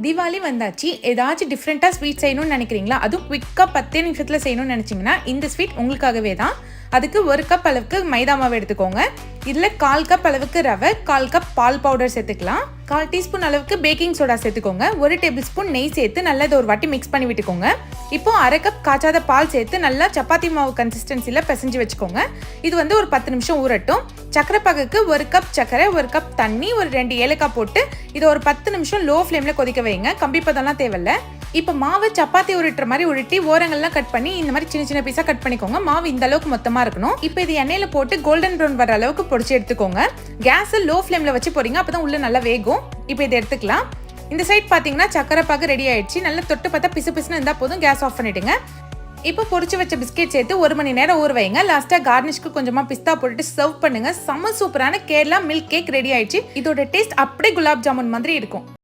தீபாவளி வந்தாச்சு, ஏதாச்சும் டிஃப்ரெண்ட்டாக ஸ்வீட் செய்யணும்னு நினைக்கிறீங்களா? அதுவும் குவிக்காக 10 நிமிஷத்தில் செய்யணும்னு நினச்சிங்கன்னா இந்த ஸ்வீட் உங்களுக்காகவே தான். அதுக்கு 1 கப் அளவுக்கு மைதா மாவு எடுத்துக்கோங்க. இதில் 1/4 கப் அளவுக்கு ரவை, 1/4 கப் பால் பவுடர் சேர்த்துக்கலாம். 1/4 டீஸ்பூன் அளவுக்கு பேக்கிங் சோடா சேர்த்துக்கோங்க. 1 டேபிள் ஸ்பூன் நெய் சேர்த்து நல்லா இதை ஒரு வாட்டி மிக்ஸ் பண்ணி விட்டுக்கோங்க. இப்போ 1/2 கப் காய்ச்சாத பால் சேர்த்து நல்லா சப்பாத்தி மாவு கன்சிஸ்டன்சியில் பிசைஞ்சு வச்சுக்கோங்க. இது ஒரு 10 நிமிஷம் ஊறட்டும். சக்கரை பாகுக்கு 1 கப் சக்கரை, 1 கப் தண்ணி, ஒரு 2 ஏலக்காய் போட்டு இதை ஒரு 10 நிமிஷம் லோ ஃப்ளேமில் கொதிக்க வைங்க. கம்பி பதம்லாம் தேவையில்ல. இப்போ மாவு சப்பாத்தி உருட்டுற மாதிரி உருட்டி ஓரங்கள்லாம் கட் பண்ணி இந்த மாதிரி சின்ன சின்ன பீஸாக கட் பண்ணிக்கோங்க. மாவு இந்த அளவுக்கு மொத்தமாக இருக்கணும். இப்போ இது எண்ணெயில் போட்டு கோல்டன் ப்ரௌன் வர அளவுக்கு பொரிச்சு எடுத்துக்கோங்க. கேஸை லோ ஃப்ளேமில் வச்சு போறீங்க, அப்போ தான் உள்ள நல்லா வேகும். இப்போ இதை எடுத்துக்கலாம். இந்த சைட் பார்த்தீங்கன்னா சக்கரை பாகு ரெடி ஆயிடுச்சு. நல்லா தொட்டு பார்த்தா பிசு பிசுன்னு இருந்தால் போதும். கேஸ் ஆஃப் பண்ணிடுங்க. இப்போ பொரிச்சு வச்ச பிஸ்கெட் சேர்த்து 1 மணி நேரம் ஊற வைங்க. லாஸ்ட்டாக கார்னிஷ்க்கு கொஞ்சமாக பிஸ்தா போட்டுட்டு சர்வ் பண்ணுங்க. செம்ம சூப்பரான கேரளா மில்க் கேக் ரெடி ஆயிடுச்சு. இதோட டேஸ்ட் அப்படியே குலாப் ஜாமுன் மாதிரி இருக்கும்.